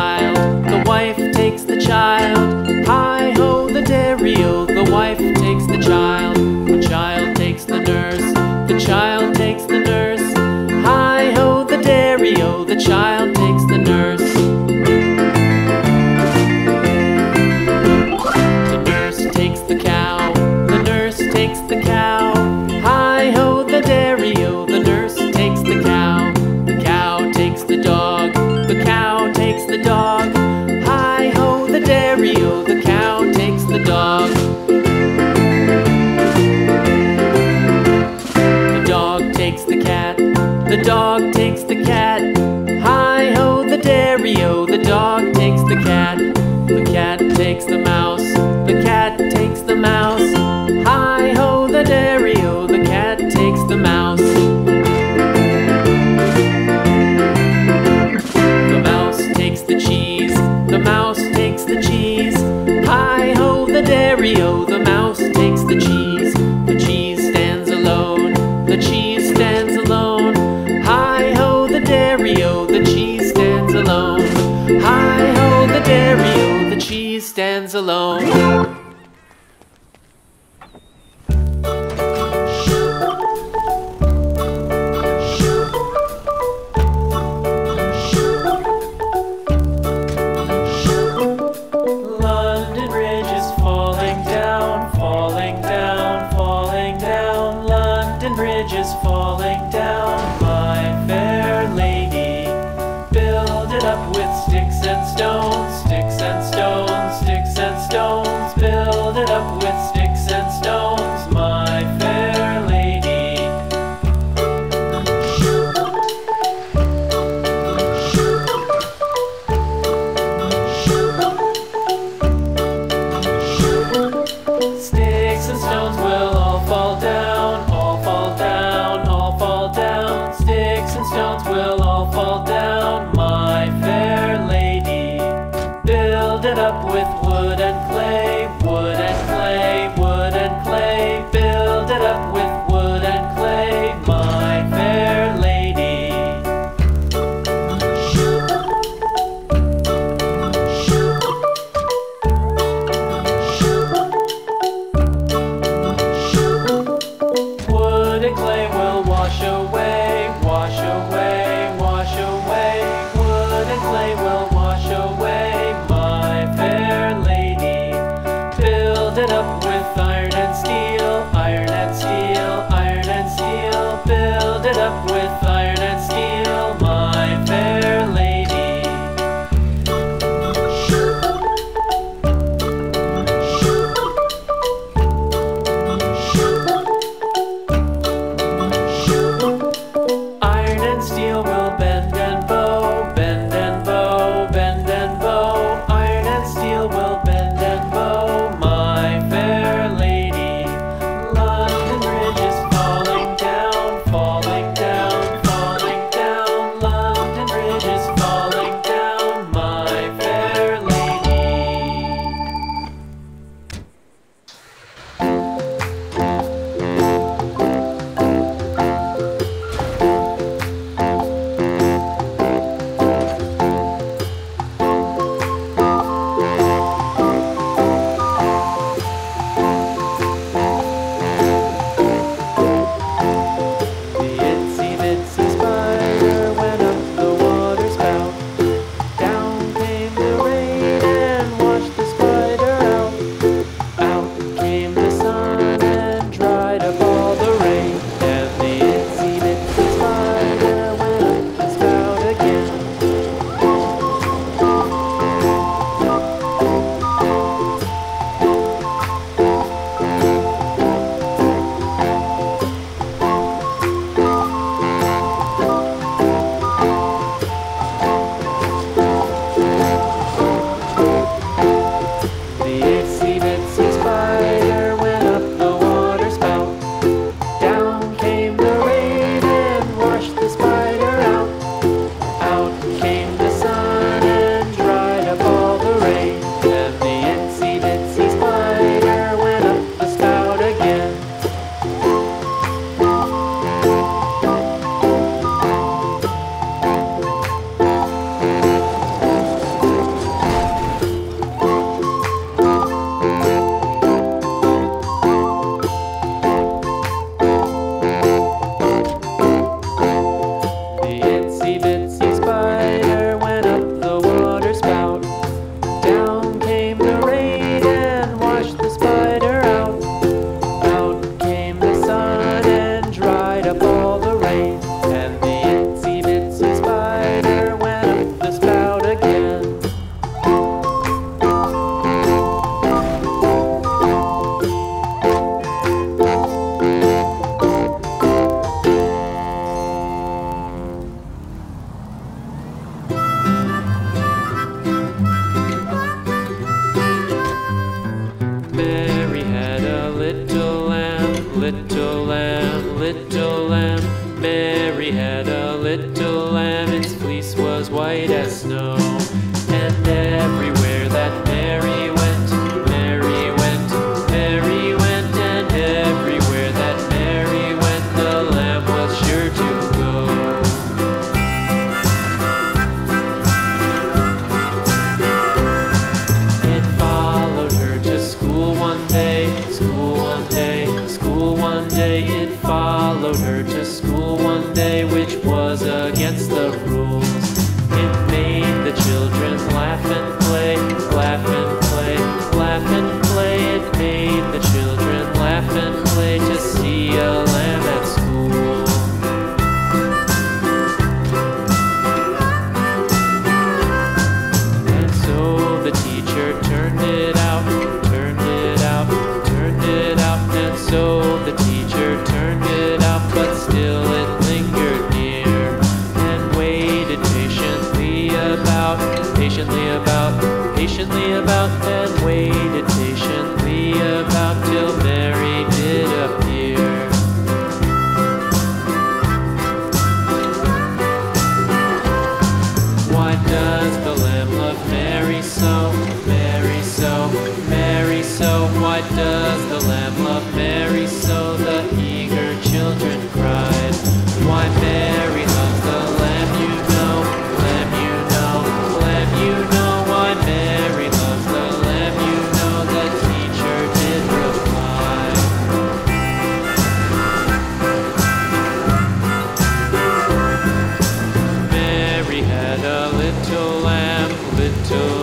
child, the wife takes the child. Hi-ho, the dairy-o, the wife takes the child takes the nurse, the child takes the nurse. Hi-ho, the dairy-o, the child takes the nurse. The nurse takes the cow, the nurse takes the cow. Hi-ho, the dairy-o, the nurse takes the cow. The cow takes the dog, the cow takes the dog. Hi-ho, the dairy-o, the cow takes the dog. The dog takes the cat, the dog takes the cat. Hi-ho, the dairy-o, the dog takes the cat. The cat takes the mouse, the cat takes the mouse. Hi-ho, the dairy-o, the cat takes the mouse. The mouse takes the cheese, the mouse takes the cheese. Hi-ho, the dairy-o, the mouse takes the cheese. The cheese stands alone, the cheese stands alone. Hi-ho, the dairy-o, the cheese stands alone. Hi-ho, the dairy-o, the cheese stands alone. London Bridge is falling down, falling down, falling down. London Bridge is falling down, my fair lady. Build it up with sticks and stones, sticks and stones, sticks and stones. Build it up with sticks and stones, my fair lady. Sticks and stones will all fall down, all fall down, all fall down. Sticks and stones will all fall down, my fair lady. Build it up with wood and clay, wood and clay, wood and clay. Build it up with wood and clay, my fair lady. Wood and clay will wash away, wash away, wash away. Wood and clay will wash away, my fair lady. patiently about, and waited patiently about till Mary did appear. Why does the lamb love Mary so, Mary so, Mary so? Why does the lamb love Mary so? The eager children cried. Why Mary loves the lamb, you know, lamb, you know, lamb, you know. Why Mary loves the lamb, you know, the teacher did reply. Mary had a little lamb, little